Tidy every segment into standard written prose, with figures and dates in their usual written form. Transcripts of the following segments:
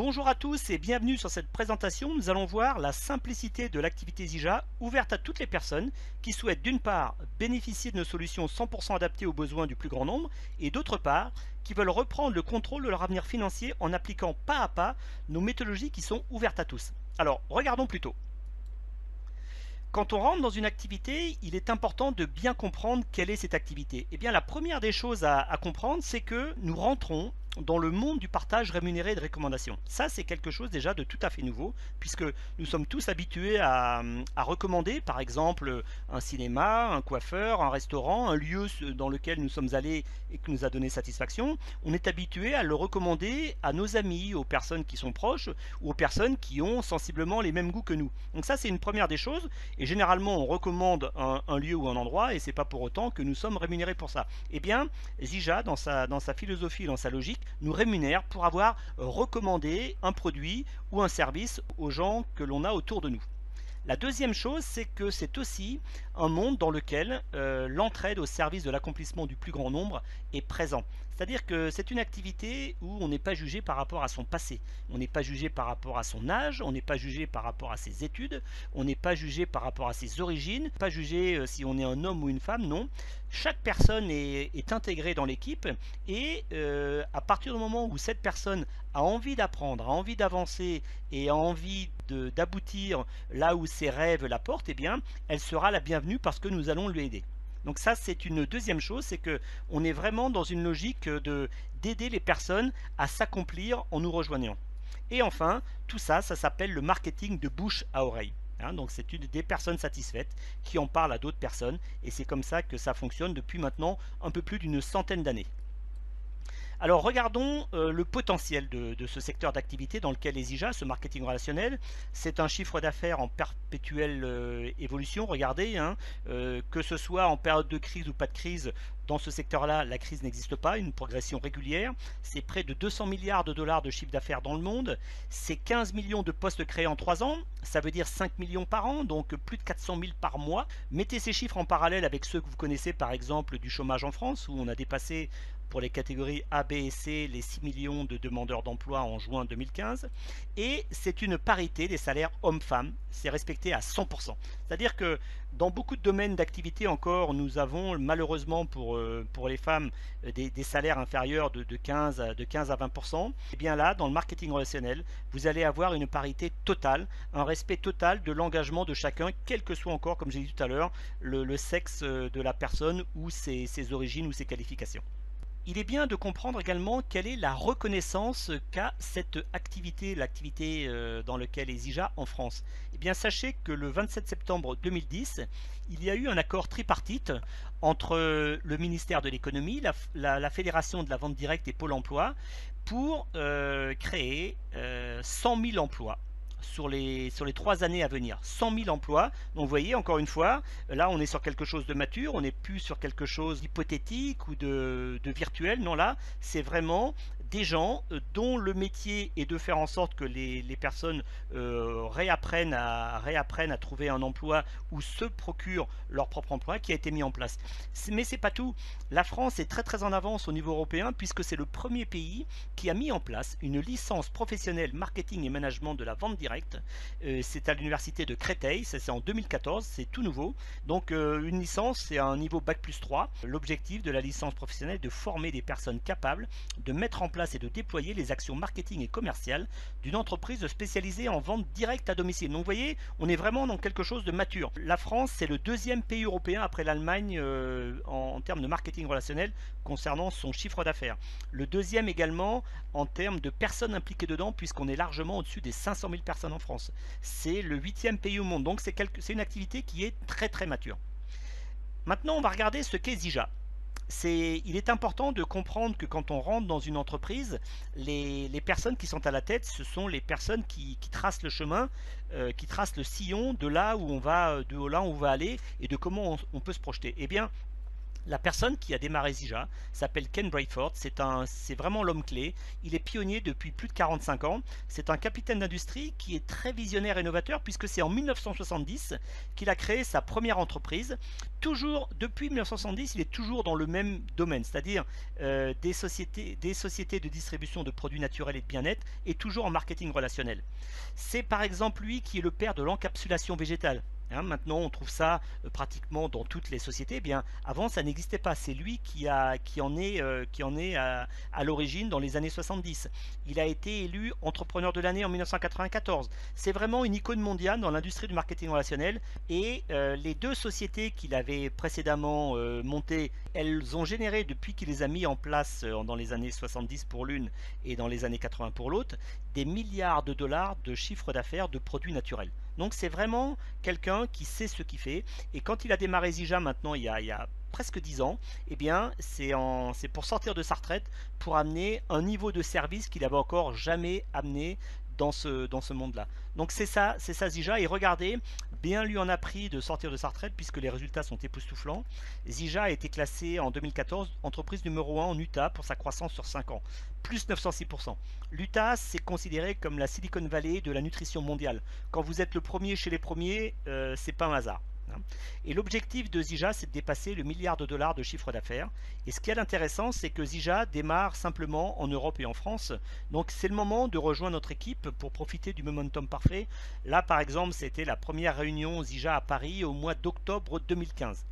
Bonjour à tous et bienvenue sur cette présentation. Nous allons voir la simplicité de l'activité Zija ouverte à toutes les personnes qui souhaitent d'une part bénéficier de nos solutions 100% adaptées aux besoins du plus grand nombre et d'autre part qui veulent reprendre le contrôle de leur avenir financier en appliquant pas à pas nos méthodologies qui sont ouvertes à tous. Alors regardons plutôt. Quand on rentre dans une activité, il est important de bien comprendre quelle est cette activité. Eh bien, la première des choses à comprendre, c'est que nous rentrons dans le monde du partage rémunéré et de récommandation. Ça, c'est quelque chose déjà de tout à fait nouveau, puisque nous sommes tous habitués à recommander, par exemple, un cinéma, un coiffeur, un restaurant, un lieu dans lequel nous sommes allés et qui nous a donné satisfaction. On est habitué à le recommander à nos amis, aux personnes qui sont proches ou aux personnes qui ont sensiblement les mêmes goûts que nous. Donc ça, c'est une première des choses. Et généralement, on recommande un lieu ou un endroit et c'est pas pour autant que nous sommes rémunérés pour ça. Eh bien, Zija, dans sa philosophie, dans sa logique, nous rémunère pour avoir recommandé un produit ou un service aux gens que l'on a autour de nous. La deuxième chose, c'est que c'est aussi un monde dans lequel l'entraide au service de l'accomplissement du plus grand nombre est présent. C'est-à-dire que c'est une activité où on n'est pas jugé par rapport à son passé, on n'est pas jugé par rapport à son âge, on n'est pas jugé par rapport à ses études, on n'est pas jugé par rapport à ses origines, pas jugé si on est un homme ou une femme, non. Chaque personne est intégrée dans l'équipe et à partir du moment où cette personne a envie d'apprendre, a envie d'avancer et a envie d'aboutir là où ses rêves la portent, eh bien, elle sera la bienvenue parce que nous allons lui aider. Donc ça, c'est une deuxième chose, c'est que on est vraiment dans une logique d'aider les personnes à s'accomplir en nous rejoignant. Et enfin, tout ça, ça s'appelle le marketing de bouche à oreille. Donc c'est des personnes satisfaites qui en parlent à d'autres personnes et c'est comme ça que ça fonctionne depuis maintenant un peu plus d'une centaine d'années. Alors regardons le potentiel de ce secteur d'activité dans lequel est Zija, ce marketing relationnel. C'est un chiffre d'affaires en perpétuelle évolution, regardez, que ce soit en période de crise ou pas de crise, dans ce secteur-là, la crise n'existe pas, une progression régulière. C'est près de 200 milliards de dollars de chiffre d'affaires dans le monde. C'est 15 millions de postes créés en 3 ans. Ça veut dire 5 millions par an, donc plus de 400 000 par mois. Mettez ces chiffres en parallèle avec ceux que vous connaissez, par exemple, du chômage en France, où on a dépassé pour les catégories A, B et C les 6 millions de demandeurs d'emploi en juin 2015. Et c'est une parité des salaires hommes-femmes. C'est respecté à 100%. C'est-à-dire que dans beaucoup de domaines d'activité encore, nous avons malheureusement pour les femmes des salaires inférieurs de 15 à 20%. Et bien là, dans le marketing relationnel, vous allez avoir une parité totale, un respect total de l'engagement de chacun, quel que soit encore, comme j'ai dit tout à l'heure, le sexe de la personne ou ses origines ou ses qualifications. Il est bien de comprendre également quelle est la reconnaissance qu'a cette activité, l'activité dans laquelle est Zija en France. Eh bien, sachez que le 27 septembre 2010, il y a eu un accord tripartite entre le ministère de l'économie, la Fédération de la vente directe et Pôle emploi pour créer 100 000 emplois sur les 3 années à venir. 100 000 emplois. Donc vous voyez, encore une fois, là on est sur quelque chose de mature, on n'est plus sur quelque chose d'hypothétique ou de virtuel. Non, là c'est vraiment des gens dont le métier est de faire en sorte que les personnes réapprennent à trouver un emploi ou se procurent leur propre emploi qui a été mis en place. Mais c'est pas tout. La France est très très en avance au niveau européen puisque c'est le premier pays qui a mis en place une licence professionnelle marketing et management de la vente directe. C'est à l'université de Créteil, c'est en 2014, c'est tout nouveau. Donc une licence, c'est un niveau Bac+3. L'objectif de la licence professionnelle est de former des personnes capables de mettre en place et de déployer les actions marketing et commerciales d'une entreprise spécialisée en vente directe à domicile. Donc vous voyez, on est vraiment dans quelque chose de mature. La France, c'est le deuxième pays européen après l'Allemagne en termes de marketing relationnel concernant son chiffre d'affaires. Le deuxième également en termes de personnes impliquées dedans, puisqu'on est largement au-dessus des 500 000 personnes en France. C'est le 8e pays au monde, donc c'est une activité qui est très très mature. Maintenant, on va regarder ce qu'est Zija. Il est important de comprendre que quand on rentre dans une entreprise, les personnes qui sont à la tête, ce sont les personnes qui tracent le chemin, qui tracent le sillon de là où on va aller et de comment on peut se projeter. Eh bien, La personne qui a démarré Zija s'appelle Ken Brayford, c'est vraiment l'homme clé. Il est pionnier depuis plus de 45 ans. C'est un capitaine d'industrie qui est très visionnaire et novateur puisque c'est en 1970 qu'il a créé sa première entreprise. Toujours depuis 1970, il est toujours dans le même domaine, c'est-à-dire des sociétés de distribution de produits naturels et de bien-être et toujours en marketing relationnel. C'est par exemple lui qui est le père de l'encapsulation végétale. Hein, maintenant, on trouve ça pratiquement dans toutes les sociétés. Eh bien, avant, ça n'existait pas. C'est lui qui en est à l'origine dans les années 70. Il a été élu entrepreneur de l'année en 1994. C'est vraiment une icône mondiale dans l'industrie du marketing relationnel. Et les deux sociétés qu'il avait précédemment montées, elles ont généré, depuis qu'il les a mis en place dans les années 70 pour l'une et dans les années 80 pour l'autre, des milliards de dollars de chiffre d'affaires de produits naturels. Donc c'est vraiment quelqu'un qui sait ce qu'il fait. Et quand il a démarré Zija maintenant il y a presque 10 ans, eh bien c'est pour sortir de sa retraite, pour amener un niveau de service qu'il n'avait encore jamais amené dans ce monde-là. Donc c'est ça Zija. Et regardez, bien lui en a pris de sortir de sa retraite puisque les résultats sont époustouflants. Zija a été classé en 2014 entreprise numéro 1 en Utah pour sa croissance sur 5 ans, plus 906%. L'Utah, c'est considéré comme la Silicon Valley de la nutrition mondiale. Quand vous êtes le premier chez les premiers, c'est pas un hasard. Et l'objectif de Zija, c'est de dépasser le milliard de dollars de chiffre d'affaires. Et ce qui est intéressant, c'est que Zija démarre simplement en Europe et en France. Donc c'est le moment de rejoindre notre équipe pour profiter du momentum parfait. Là, par exemple, c'était la première réunion Zija à Paris au mois d'octobre 2015.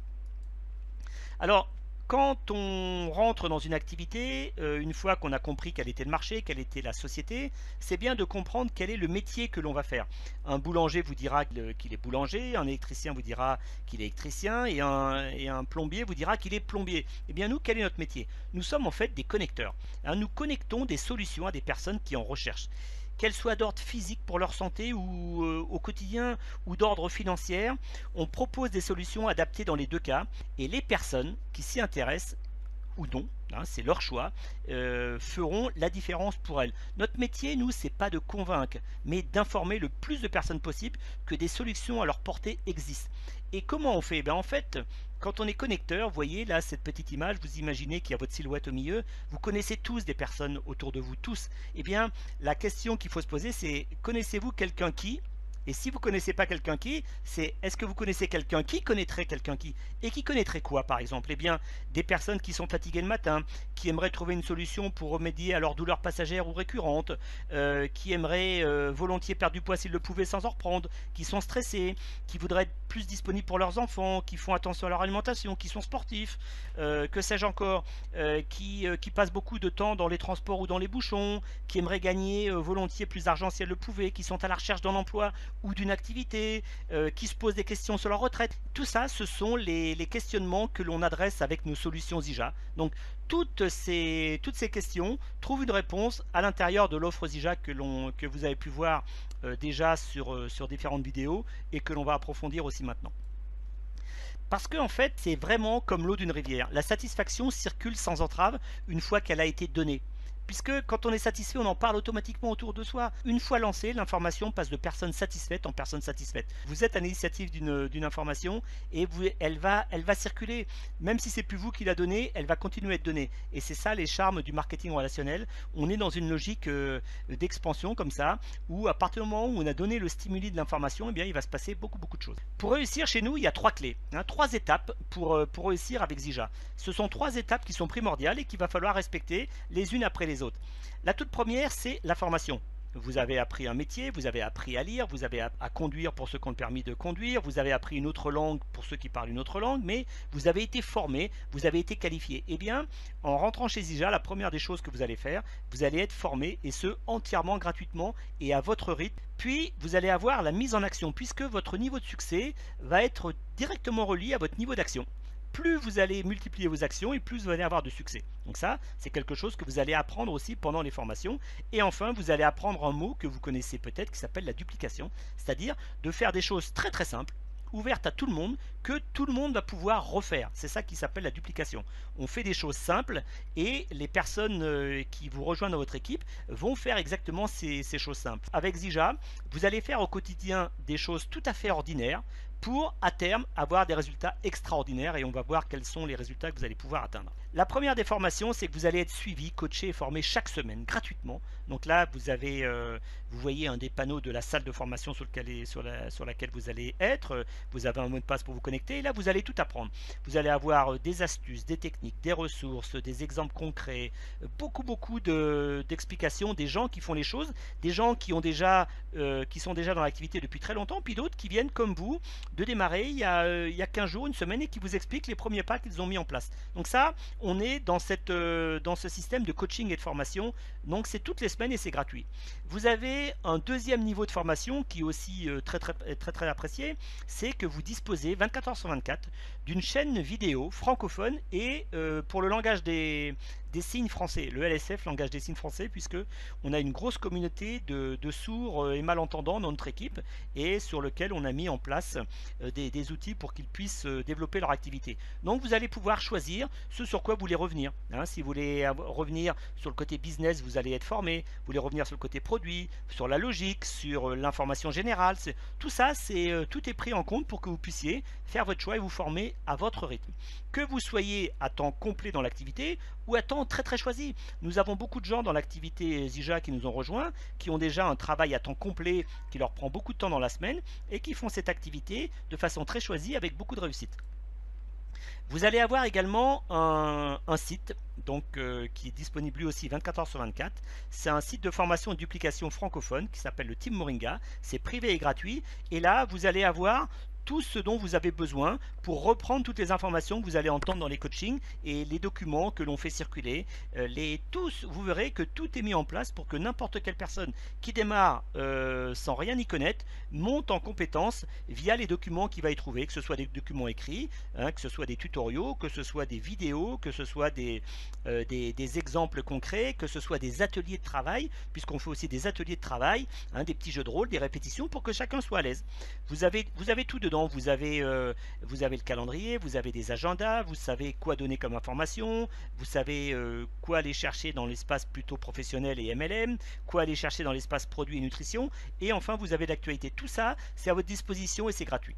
Alors, quand on rentre dans une activité, une fois qu'on a compris quel était le marché, quelle était la société, c'est bien de comprendre quel est le métier que l'on va faire. Un boulanger vous dira qu'il est boulanger, un électricien vous dira qu'il est électricien et un plombier vous dira qu'il est plombier. Eh bien nous, quel est notre métier? Nous sommes en fait des connecteurs. Hein, nous connectons des solutions à des personnes qui en recherchent, qu'elles soient d'ordre physique pour leur santé ou au quotidien ou d'ordre financier. On propose des solutions adaptées dans les deux cas et les personnes qui s'y intéressent ou non, hein, c'est leur choix, feront la différence pour elles. Notre métier, nous, c'est pas de convaincre, mais d'informer le plus de personnes possible que des solutions à leur portée existent. Et comment on fait? En fait, quand on est connecteur, vous voyez là cette petite image, vous imaginez qu'il y a votre silhouette au milieu, vous connaissez tous des personnes autour de vous, tous. Eh bien, la question qu'il faut se poser, c'est connaissez-vous quelqu'un qui? Et si vous ne connaissez pas quelqu'un qui, c'est est-ce que vous connaissez quelqu'un qui connaîtrait quelqu'un qui? Et qui connaîtrait quoi par exemple? Eh bien, des personnes qui sont fatiguées le matin, qui aimeraient trouver une solution pour remédier à leurs douleurs passagères ou récurrentes, qui aimeraient volontiers perdre du poids s'ils le pouvaient sans en reprendre, qui sont stressés, qui voudraient être plus disponibles pour leurs enfants, qui font attention à leur alimentation, qui sont sportifs, que sais-je encore, qui passent beaucoup de temps dans les transports ou dans les bouchons, qui aimeraient gagner volontiers plus d'argent si elles le pouvaient, qui sont à la recherche d'un emploi ou d'une activité, qui se posent des questions sur leur retraite. Tout ça, ce sont les questionnements que l'on adresse avec nos solutions Zija. Donc toutes ces questions trouvent une réponse à l'intérieur de l'offre Zija que vous avez pu voir déjà sur différentes vidéos et que l'on va approfondir aussi maintenant. Parce que en fait, c'est vraiment comme l'eau d'une rivière. La satisfaction circule sans entrave une fois qu'elle a été donnée. Puisque quand on est satisfait, on en parle automatiquement autour de soi. Une fois lancée, l'information passe de personne satisfaite en personne satisfaite. Vous êtes à l'initiative d'une information et elle va circuler. Même si c'est plus vous qui la donnez, elle va continuer à être donnée. Et c'est ça les charmes du marketing relationnel. On est dans une logique d'expansion comme ça, où à partir du moment où on a donné le stimuli de l'information, eh bien, il va se passer beaucoup de choses. Pour réussir chez nous, il y a 3 clés, 3 étapes pour réussir avec Zija. Ce sont 3 étapes qui sont primordiales et qu'il va falloir respecter les unes après les autres. La toute première, c'est la formation. Vous avez appris un métier, vous avez appris à lire, vous avez à conduire pour ceux qui ont le permis de conduire, vous avez appris une autre langue pour ceux qui parlent une autre langue, mais vous avez été formé, vous avez été qualifié. Eh bien, en rentrant chez Zija, la première des choses que vous allez faire, vous allez être formé et ce, entièrement gratuitement et à votre rythme. Puis, vous allez avoir la mise en action puisque votre niveau de succès va être directement relié à votre niveau d'action. Plus vous allez multiplier vos actions et plus vous allez avoir de succès. Donc ça, c'est quelque chose que vous allez apprendre aussi pendant les formations. Et enfin, vous allez apprendre un mot que vous connaissez peut-être qui s'appelle la duplication, c'est-à-dire de faire des choses très simples, ouvertes à tout le monde, que tout le monde va pouvoir refaire. C'est ça qui s'appelle la duplication. On fait des choses simples et les personnes qui vous rejoignent dans votre équipe vont faire exactement ces choses simples. Avec Zija, vous allez faire au quotidien des choses tout à fait ordinaires, pour à terme avoir des résultats extraordinaires, et on va voir quels sont les résultats que vous allez pouvoir atteindre. La première des formations, c'est que vous allez être suivi, coaché et formé chaque semaine gratuitement. Donc là, vous voyez un des panneaux de la salle de formation sur laquelle vous allez être. Vous avez un mot de passe pour vous connecter et là, vous allez tout apprendre. Vous allez avoir des astuces, des techniques, des ressources, des exemples concrets, beaucoup d'explications, des gens qui font les choses, des gens qui sont déjà dans l'activité depuis très longtemps, puis d'autres qui viennent comme vous de démarrer il y a 15 jours, une semaine, et qui vous expliquent les premiers pas qu'ils ont mis en place. Donc ça, on est dans ce système de coaching et de formation. Donc c'est toutes les semaines et c'est gratuit. Vous avez un deuxième niveau de formation qui est aussi très apprécié, c'est que vous disposez 24 heures sur 24 d'une chaîne vidéo francophone et pour le langage des signes français, le LSF, langage des signes français, puisque on a une grosse communauté de sourds et malentendants dans notre équipe, et sur lequel on a mis en place des outils pour qu'ils puissent développer leur activité. Donc vous allez pouvoir choisir ce sur quoi vous voulez revenir. Si vous voulez revenir sur le côté business, vous allez être formé. Vous voulez revenir sur le côté produit, sur la logique, sur l'information générale. Tout ça, tout est pris en compte pour que vous puissiez faire votre choix et vous former à votre rythme. Que vous soyez à temps complet dans l'activité ou à temps très choisi. Nous avons beaucoup de gens dans l'activité Zija qui nous ont rejoints, qui ont déjà un travail à temps complet qui leur prend beaucoup de temps dans la semaine et qui font cette activité de façon très choisie avec beaucoup de réussite. Vous allez avoir également un site qui est disponible lui aussi 24 heures sur 24. C'est un site de formation et de duplication francophone qui s'appelle le Team Moringa. C'est privé et gratuit. Et là, vous allez avoir tout ce dont vous avez besoin pour reprendre toutes les informations que vous allez entendre dans les coachings et les documents que l'on fait circuler. Vous verrez que tout est mis en place pour que n'importe quelle personne qui démarre sans rien y connaître monte en compétence via les documents qu'il va y trouver, que ce soit des documents écrits, que ce soit des tutoriaux, que ce soit des vidéos, que ce soit des exemples concrets, que ce soit des ateliers de travail, puisqu'on fait aussi des ateliers de travail, des petits jeux de rôle, des répétitions pour que chacun soit à l'aise. Vous avez tout dedans. Vous avez le calendrier, vous avez des agendas, vous savez quoi donner comme information, vous savez quoi aller chercher dans l'espace plutôt professionnel et MLM, quoi aller chercher dans l'espace produit et nutrition, et enfin vous avez l'actualité. Tout ça, c'est à votre disposition et c'est gratuit.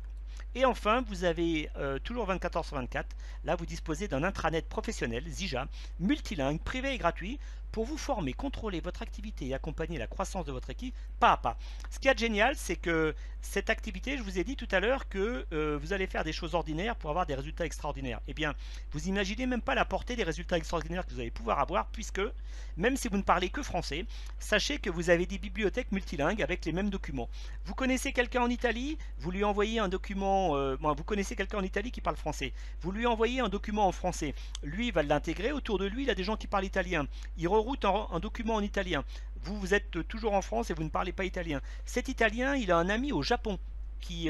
Et enfin, vous avez toujours 24 heures sur 24, là vous disposez d'un intranet professionnel, Zija, multilingue, privé et gratuit, pour vous former, contrôler votre activité et accompagner la croissance de votre équipe pas à pas. Ce qui est génial, c'est que cette activité, je vous ai dit tout à l'heure que vous allez faire des choses ordinaires pour avoir des résultats extraordinaires. Eh bien, vous imaginez même pas la portée des résultats extraordinaires que vous allez pouvoir avoir, puisque même si vous ne parlez que français, sachez que vous avez des bibliothèques multilingues avec les mêmes documents. Vous connaissez quelqu'un en Italie, vous lui envoyez un document, vous connaissez quelqu'un en Italie qui parle français, vous lui envoyez un document en français, lui il va l'intégrer, autour de lui il a des gens qui parlent italien, il reroute un document en italien. Vous êtes toujours en France et vous ne parlez pas italien. Cet italien, il a un ami au Japon qui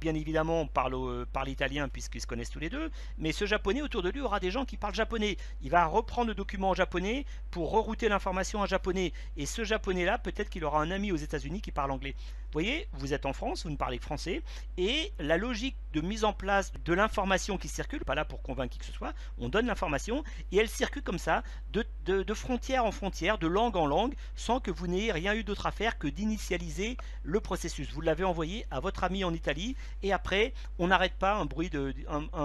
bien évidemment parle italien puisqu'ils se connaissent tous les deux, mais ce japonais autour de lui aura des gens qui parlent japonais. Il va reprendre le document en japonais pour rerouter l'information en japonais, et ce japonais là, peut-être qu'il aura un ami aux États-Unis qui parle anglais. Vous voyez, vous êtes en France, vous ne parlez que français, et la logique de mise en place de l'information qui circule, pas là pour convaincre qui que ce soit, on donne l'information et elle circule comme ça, de frontière en frontière, de langue en langue, sans que vous n'ayez rien eu d'autre à faire que d'initialiser le processus. Vous l'avez envoyé à votre ami en Italie, et après, on n'arrête pas un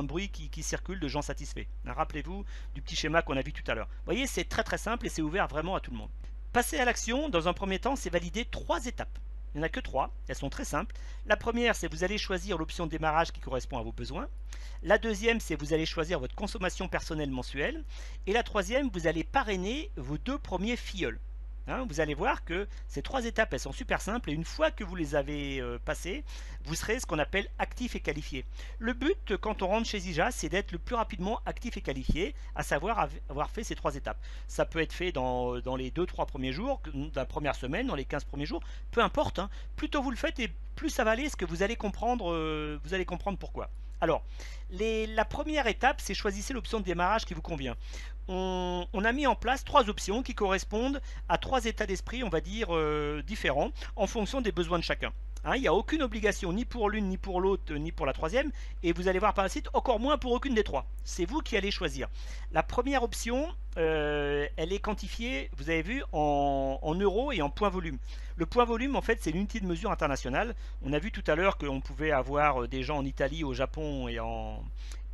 bruit qui circule de gens satisfaits. Rappelez-vous du petit schéma qu'on a vu tout à l'heure. Vous voyez, c'est très simple et c'est ouvert vraiment à tout le monde. Passer à l'action, dans un premier temps, c'est valider 3 étapes. Il n'y en a que 3, elles sont très simples. La première, c'est vous allez choisir l'option de démarrage qui correspond à vos besoins. La deuxième, c'est vous allez choisir votre consommation personnelle mensuelle. Et la troisième, vous allez parrainer vos 2 premiers filleuls. Vous allez voir que ces 3 étapes, elles sont super simples, et une fois que vous les avez passées, vous serez ce qu'on appelle actif et qualifié. Le but, quand on rentre chez Zija, c'est d'être le plus rapidement actif et qualifié, à savoir avoir fait ces 3 étapes. Ça peut être fait dans les 2-3 premiers jours, dans la première semaine, dans les 15 premiers jours, peu importe. Plus tôt vous le faites, et plus ça va aller, parce que vous allez comprendre pourquoi. Alors, la première étape, c'est choisissez l'option de démarrage qui vous convient. on a mis en place 3 options qui correspondent à 3 états d'esprit, on va dire, différents, en fonction des besoins de chacun. Hein, il n'y a aucune obligation ni pour l'une, ni pour l'autre, ni pour la troisième. Et vous allez voir par la suite, encore moins pour aucune des 3. C'est vous qui allez choisir. La première option, elle est quantifiée, vous avez vu, en euros et en point volume. Le point volume, en fait, c'est l'unité de mesure internationale. On a vu tout à l'heure qu'on pouvait avoir des gens en Italie, au Japon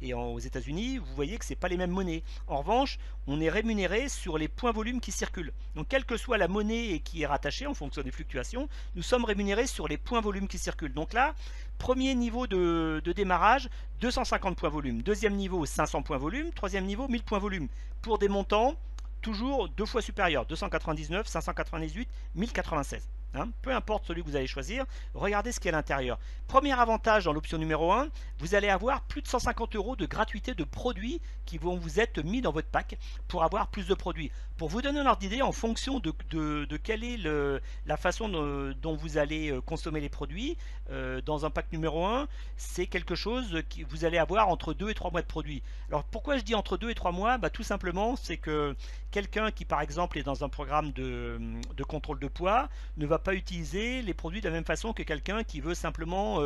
aux États-Unis. Vous voyez que ce n'est pas les mêmes monnaies. En revanche, on est rémunéré sur les points volume qui circulent. Donc, quelle que soit la monnaie qui est rattachée en fonction des fluctuations, nous sommes rémunérés sur les points volume qui circulent. Donc là, premier niveau de démarrage, 250 points volume. Deuxième niveau, 500 points volume. Troisième niveau, 1000 points volume. Pour des montants toujours 2 fois supérieurs, 299, 598, 1096. Hein, peu importe celui que vous allez choisir, regardez ce qu'il y a à l'intérieur. Premier avantage dans l'option numéro 1, vous allez avoir plus de 150 € de gratuité de produits qui vont vous être mis dans votre pack pour avoir plus de produits. Pour vous donner un ordre d'idée, en fonction de quelle est la façon dont vous allez consommer les produits, dans un pack numéro 1, c'est quelque chose que vous allez avoir entre 2 et 3 mois de produits. Alors pourquoi je dis entre 2 et 3 mois? Tout simplement, c'est que quelqu'un qui par exemple est dans un programme de contrôle de poids ne va pas utiliser les produits de la même façon que quelqu'un qui veut simplement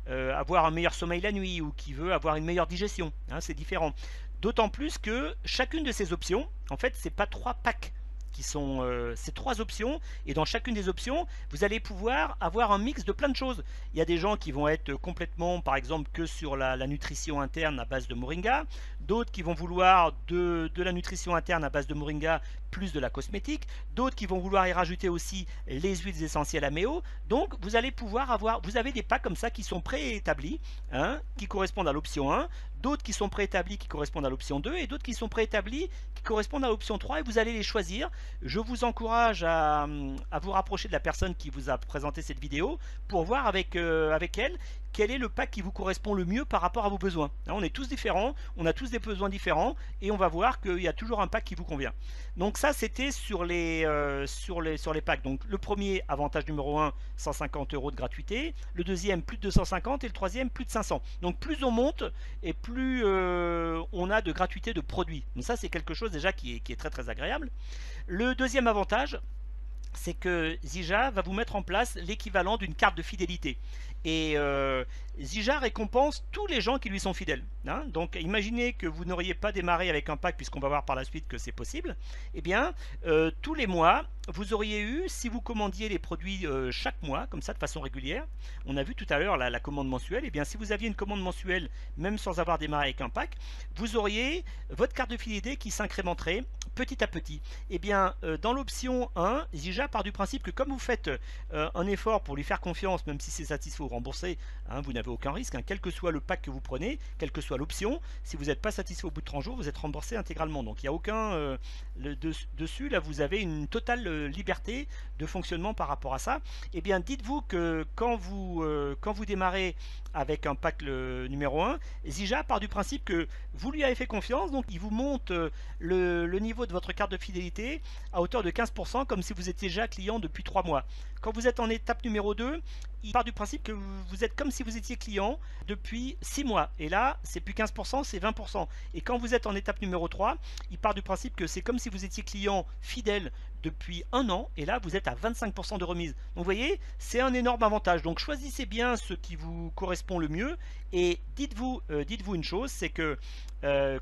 avoir un meilleur sommeil la nuit ou qui veut avoir une meilleure digestion. Hein, c'est différent. D'autant plus que chacune de ces options, en fait, c'est pas 3 packs qui sont ces 3 options, et dans chacune des options vous allez pouvoir avoir un mix de plein de choses. Il y a des gens qui vont être complètement par exemple que sur la nutrition interne à base de moringa, d'autres qui vont vouloir de la nutrition interne à base de moringa plus de la cosmétique, d'autres qui vont vouloir y rajouter aussi les huiles essentielles améo. Donc vous allez pouvoir avoir, vous avez des packs comme ça qui sont préétablis, hein, qui correspondent à l'option 1, d'autres qui sont préétablis qui correspondent à l'option 2 et d'autres qui sont préétablis qui correspondent à l'option 3, et vous allez les choisir. Je vous encourage à vous rapprocher de la personne qui vous a présenté cette vidéo pour voir avec elle quel est le pack qui vous correspond le mieux par rapport à vos besoins. Hein, on est tous différents, on a tous des besoins différents et on va voir qu'il y a toujours un pack qui vous convient. Donc ça c'était sur les packs. Donc le premier avantage numéro 1, 150 € de gratuité, le deuxième plus de 250 et le troisième plus de 500. Donc plus on monte et plus on a de gratuité de produits. Donc ça c'est quelque chose déjà qui est très très agréable. Le deuxième avantage, c'est que Zija va vous mettre en place l'équivalent d'une carte de fidélité. Et Zija récompense tous les gens qui lui sont fidèles. Hein. Donc imaginez que vous n'auriez pas démarré avec un pack, puisqu'on va voir par la suite que c'est possible. Eh bien, tous les mois, vous auriez eu, si vous commandiez les produits chaque mois, comme ça de façon régulière, on a vu tout à l'heure la commande mensuelle, et bien si vous aviez une commande mensuelle, même sans avoir démarré avec un pack, vous auriez votre carte de fidélité qui s'incrémenterait petit à petit. Et bien, dans l'option 1, Zija part du principe que comme vous faites un effort pour lui faire confiance, même si c'est satisfait ou remboursé, hein, vous n'avez aucun risque, hein, quel que soit le pack que vous prenez, quelle que soit l'option, si vous n'êtes pas satisfait au bout de 30 jours, vous êtes remboursé intégralement. Donc il n'y a aucun... dessus, là, vous avez une totale liberté de fonctionnement par rapport à ça. Et bien, dites-vous que quand vous démarrez avec un pack numéro 1, Zija part du principe que vous lui avez fait confiance, donc il vous monte le niveau de votre carte de fidélité à hauteur de 15%, comme si vous étiez déjà client depuis 3 mois. Quand vous êtes en étape numéro 2, il part du principe que vous êtes comme si vous étiez client depuis 6 mois. Et là, c'est plus 15%, c'est 20%. Et quand vous êtes en étape numéro 3, il part du principe que c'est comme si vous étiez client fidèle depuis 1 an. Et là, vous êtes à 25% de remise. Donc vous voyez, c'est un énorme avantage. Donc choisissez bien ce qui vous correspond le mieux. Et dites-vous une chose, c'est que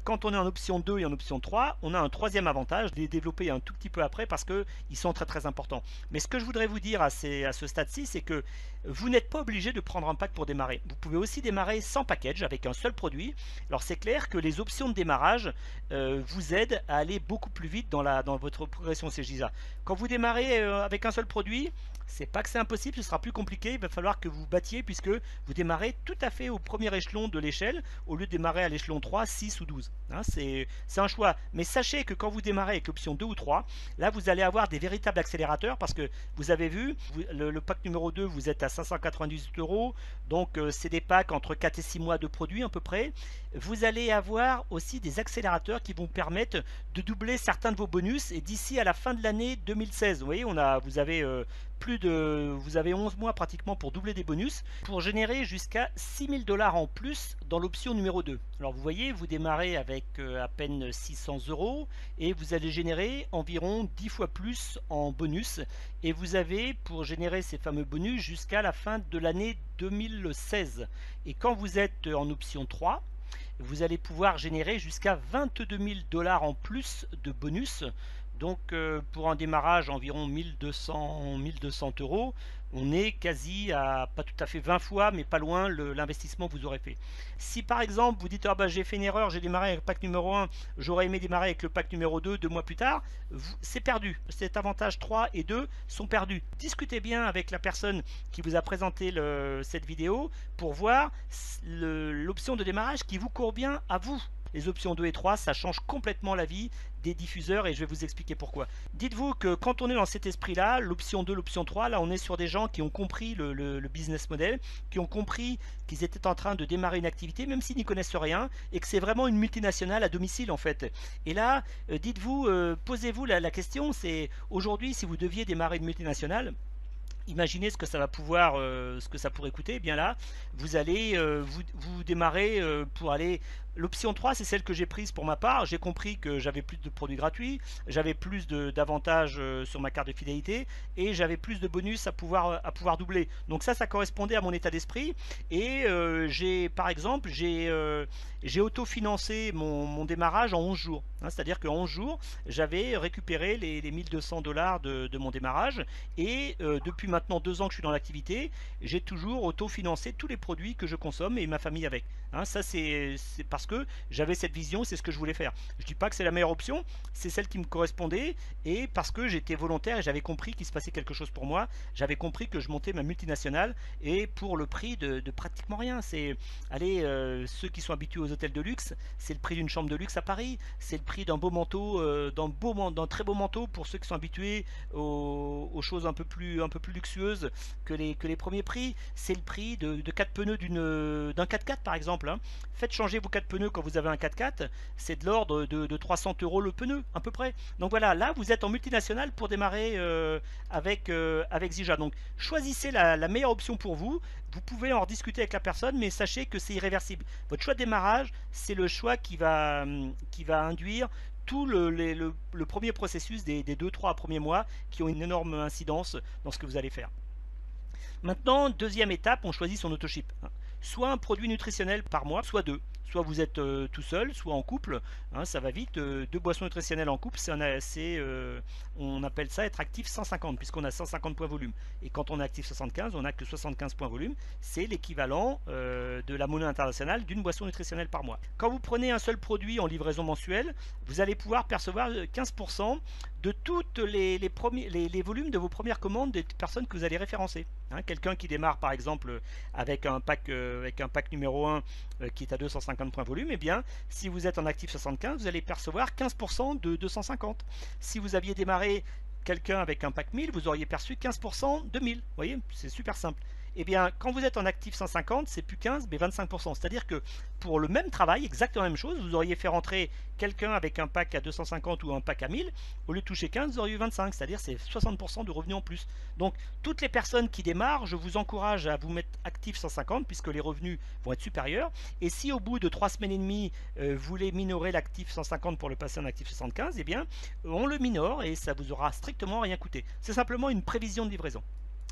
quand on est en option 2 et en option 3, on a un troisième avantage, je l'ai développé un tout petit peu après parce qu'ils sont très très importants. Mais ce que je voudrais vous dire à ce stade-ci, c'est que vous n'êtes pas obligé de prendre un pack pour démarrer. Vous pouvez aussi démarrer sans package avec un seul produit. Alors c'est clair que les options de démarrage vous aident à aller beaucoup plus vite dans votre progression CGISA. Quand vous démarrez avec un seul produit, c'est pas que c'est impossible, ce sera plus compliqué, il va falloir que vous battiez puisque vous démarrez tout à fait au premier échelon de l'échelle au lieu de démarrer à l'échelon 3, 6 ou 12. Hein, c'est un choix. Mais sachez que quand vous démarrez avec l'option 2 ou 3, là vous allez avoir des véritables accélérateurs parce que vous avez vu, le pack numéro 2, vous êtes à 598 €, donc c'est des packs entre 4 et 6 mois de produits à peu près. Vous allez avoir aussi des accélérateurs qui vont permettre de doubler certains de vos bonus et d'ici à la fin de l'année 2016, vous voyez, vous avez vous avez 11 mois pratiquement pour doubler des bonus, pour générer jusqu'à 6000 dollars en plus dans l'option numéro 2. Alors vous voyez, vous démarrez avec à peine 600 euros et vous allez générer environ 10 fois plus en bonus. Et vous avez pour générer ces fameux bonus jusqu'à la fin de l'année 2016. Et quand vous êtes en option 3, vous allez pouvoir générer jusqu'à 22 000 dollars en plus de bonus. Donc pour un démarrage environ 1200 euros, on est quasi à pas tout à fait 20 fois, mais pas loin l'investissement que vous aurez fait. Si par exemple vous dites bah, j'ai fait une erreur, j'ai démarré avec le pack numéro 1, j'aurais aimé démarrer avec le pack numéro 2 2 mois plus tard, c'est perdu. Cet avantage 3 et 2 sont perdus. Discutez bien avec la personne qui vous a présenté cette vidéo pour voir l'option de démarrage qui vous convient à vous. Les options 2 et 3, ça change complètement la vie des diffuseurs et je vais vous expliquer pourquoi. Dites-vous que quand on est dans cet esprit-là, l'option 2, l'option 3, là on est sur des gens qui ont compris le business model, qui ont compris qu'ils étaient en train de démarrer une activité, même s'ils n'y connaissent rien, et que c'est vraiment une multinationale à domicile en fait. Et là, dites-vous, posez-vous la question, c'est aujourd'hui si vous deviez démarrer une multinationale, imaginez ce que ça va pouvoir, ce que ça pourrait coûter. Eh bien là, vous allez vous démarrer pour aller. L'option 3, c'est celle que j'ai prise pour ma part. J'ai compris que j'avais plus de produits gratuits, j'avais plus d'avantages sur ma carte de fidélité et j'avais plus de bonus à pouvoir doubler. Donc ça correspondait à mon état d'esprit. Et par exemple, j'ai autofinancé mon démarrage en 11 jours. Hein, c'est-à-dire qu'en 11 jours, j'avais récupéré les 1200 dollars de mon démarrage. Et depuis maintenant 2 ans que je suis dans l'activité, j'ai toujours autofinancé tous les produits que je consomme et ma famille avec. Hein, ça c'est parce que j'avais cette vision, c'est ce que je voulais faire. Je ne dis pas que c'est la meilleure option, c'est celle qui me correspondait et parce que j'étais volontaire et j'avais compris qu'il se passait quelque chose pour moi. J'avais compris que je montais ma multinationale et pour le prix de pratiquement rien. C'est, allez, ceux qui sont habitués aux hôtels de luxe, c'est le prix d'une chambre de luxe à Paris, c'est le prix d'un beau manteau, d'un très beau manteau pour ceux qui sont habitués aux choses un peu plus luxueuses que les premiers prix. C'est le prix de 4 pneus d'un 4x4 par exemple. Hein. Faites changer vos 4 pneus quand vous avez un 4x4, c'est de l'ordre de 300 euros le pneu à peu près. Donc voilà, là vous êtes en multinationale pour démarrer avec Zija. Donc choisissez la meilleure option pour vous. Vous pouvez en discuter avec la personne, mais sachez que c'est irréversible. Votre choix de démarrage, c'est le choix qui va induire tout le premier processus des 2-3 premiers mois qui ont une énorme incidence dans ce que vous allez faire. Maintenant, deuxième étape, on choisit son autoship. Soit un produit nutritionnel par mois, soit deux. Soit vous êtes tout seul, soit en couple, hein, ça va vite. 2 boissons nutritionnelles en couple, on appelle ça être actif 150, puisqu'on a 150 points volume. Et quand on est actif 75, on n'a que 75 points volume. C'est l'équivalent de la monnaie internationale d'une boisson nutritionnelle par mois. Quand vous prenez un seul produit en livraison mensuelle, vous allez pouvoir percevoir 15% de tous les volumes de vos premières commandes des personnes que vous allez référencer. Hein, quelqu'un qui démarre par exemple avec un pack numéro 1 qui est à 250 points volume, eh bien si vous êtes en actif 75, vous allez percevoir 15% de 250. Si vous aviez démarré quelqu'un avec un pack 1000, vous auriez perçu 15% de 1000. Vous voyez, c'est super simple. Eh bien, quand vous êtes en actif 150, c'est plus 15, mais 25%. C'est-à-dire que pour le même travail, exactement la même chose, vous auriez fait rentrer quelqu'un avec un pack à 250 ou un pack à 1000, au lieu de toucher 15, vous auriez eu 25, c'est-à-dire c'est 60% de revenus en plus. Donc, toutes les personnes qui démarrent, je vous encourage à vous mettre actif 150, puisque les revenus vont être supérieurs. Et si au bout de 3 semaines et demie, vous voulez minorer l'actif 150 pour le passer en actif 75, eh bien, on le minore et ça vous aura strictement rien coûté. C'est simplement une prévision de livraison.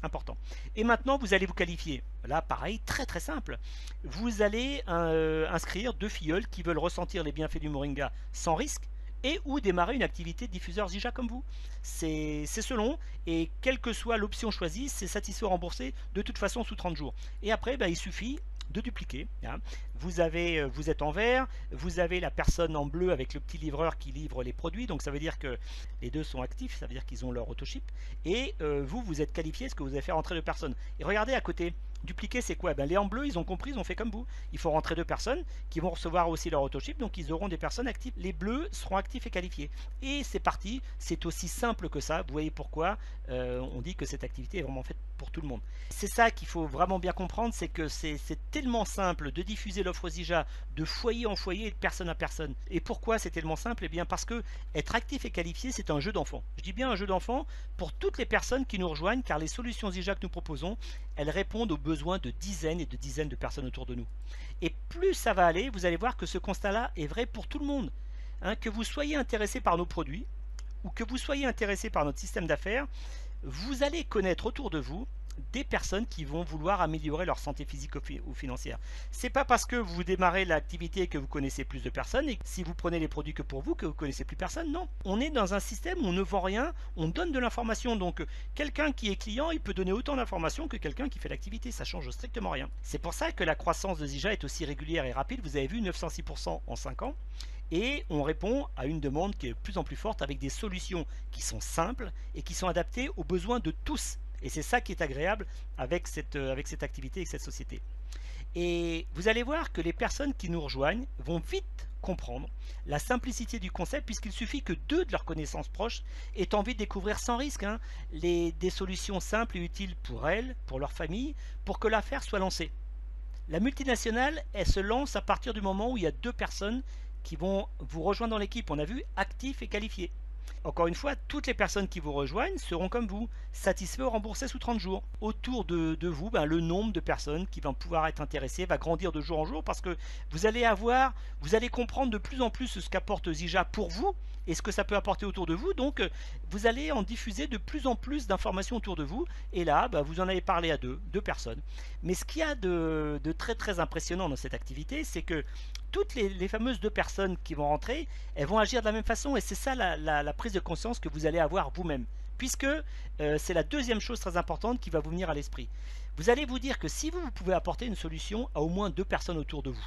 Important. Et maintenant, vous allez vous qualifier. Là, pareil, très très simple. Vous allez inscrire 2 filleuls qui veulent ressentir les bienfaits du moringa sans risque et ou démarrer une activité de diffuseur Zija comme vous. C'est selon, et quelle que soit l'option choisie, c'est satisfait ou remboursé de toute façon sous 30 jours. Et après, il suffit de dupliquer. Hein. Vous êtes en vert, vous avez la personne en bleu avec le petit livreur qui livre les produits, donc ça veut dire que les deux sont actifs, ça veut dire qu'ils ont leur autoship, et vous êtes qualifié, ce que vous avez fait rentrer de personnes. Et regardez à côté, Dupliquer, c'est quoi? Ben, les en bleu, ils ont compris, ils ont fait comme vous. Il faut rentrer 2 personnes qui vont recevoir aussi leur autoship, donc ils auront des personnes actives. Les bleus seront actifs et qualifiés. Et c'est parti, c'est aussi simple que ça. Vous voyez pourquoi on dit que cette activité est vraiment faite pour tout le monde. C'est ça qu'il faut vraiment bien comprendre, c'est que c'est tellement simple de diffuser l'offre Zija de foyer en foyer et de personne à personne. Et pourquoi c'est tellement simple? Eh bien parce que être actif et qualifié, c'est un jeu d'enfant. Je dis bien un jeu d'enfant pour toutes les personnes qui nous rejoignent, car les solutions Zija que nous proposons, elles répondent aux besoins de dizaines et de dizaines de personnes autour de nous. Et plus ça va aller, vous allez voir que ce constat-là est vrai pour tout le monde. Hein, que vous soyez intéressé par nos produits ou que vous soyez intéressé par notre système d'affaires, vous allez connaître autour de vous des personnes qui vont vouloir améliorer leur santé physique ou financière. C'est pas parce que vous démarrez l'activité que vous connaissez plus de personnes et que si vous prenez les produits que pour vous que vous connaissez plus personne. Non, on est dans un système où on ne vend rien, on donne de l'information. Donc quelqu'un qui est client, il peut donner autant d'informations que quelqu'un qui fait l'activité. Ça change strictement rien. C'est pour ça que la croissance de Zija est aussi régulière et rapide. Vous avez vu 906% en 5 ans. Et on répond à une demande qui est de plus en plus forte avec des solutions qui sont simples et qui sont adaptées aux besoins de tous. Et c'est ça qui est agréable avec cette activité et cette société. Et vous allez voir que les personnes qui nous rejoignent vont vite comprendre la simplicité du concept, puisqu'il suffit que 2 de leurs connaissances proches aient envie de découvrir sans risque des solutions simples et utiles pour elles, pour leur famille, pour que l'affaire soit lancée. La multinationale, elle se lance à partir du moment où il y a 2 personnes qui vont vous rejoindre dans l'équipe. On a vu actifs et qualifiés. Encore une fois, toutes les personnes qui vous rejoignent seront comme vous, satisfaits ou remboursés sous 30 jours. Autour de vous, le nombre de personnes qui vont pouvoir être intéressées va grandir de jour en jour parce que vous allez comprendre de plus en plus ce qu'apporte Zija pour vous et ce que ça peut apporter autour de vous. Donc, vous allez en diffuser de plus en plus d'informations autour de vous. Et là, vous en avez parlé à 2 personnes. Mais ce qu'il y a de très très impressionnant dans cette activité, c'est que toutes les fameuses 2 personnes qui vont rentrer, elles vont agir de la même façon et c'est ça la prise de conscience que vous allez avoir vous-même. Puisque c'est la deuxième chose très importante qui va vous venir à l'esprit. Vous allez vous dire que si vous pouvez apporter une solution à au moins 2 personnes autour de vous,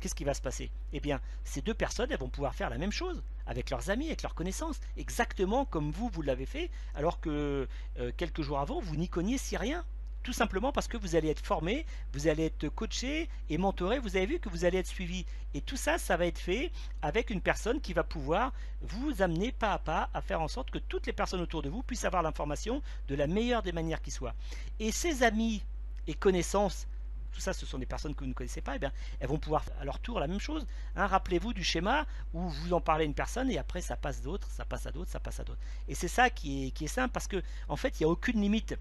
qu'est-ce qui va se passer? Eh bien, ces 2 personnes, elles vont pouvoir faire la même chose avec leurs amis, avec leurs connaissances, exactement comme vous l'avez fait, alors que quelques jours avant, vous n'y connaissiez rien. Tout simplement parce que vous allez être formé, vous allez être coaché et mentoré, vous avez vu que vous allez être suivi. Et tout ça, ça va être fait avec une personne qui va pouvoir vous amener pas à pas à faire en sorte que toutes les personnes autour de vous puissent avoir l'information de la meilleure des manières qui soit. Et ces amis et connaissances, tout ça ce sont des personnes que vous ne connaissez pas, et bien, elles vont pouvoir à leur tour la même chose. Rappelez-vous du schéma où vous en parlez à une personne et après ça passe d'autres, ça passe à d'autres, ça passe à d'autres. Et c'est ça qui est simple parce que en fait il n'y a aucune limite.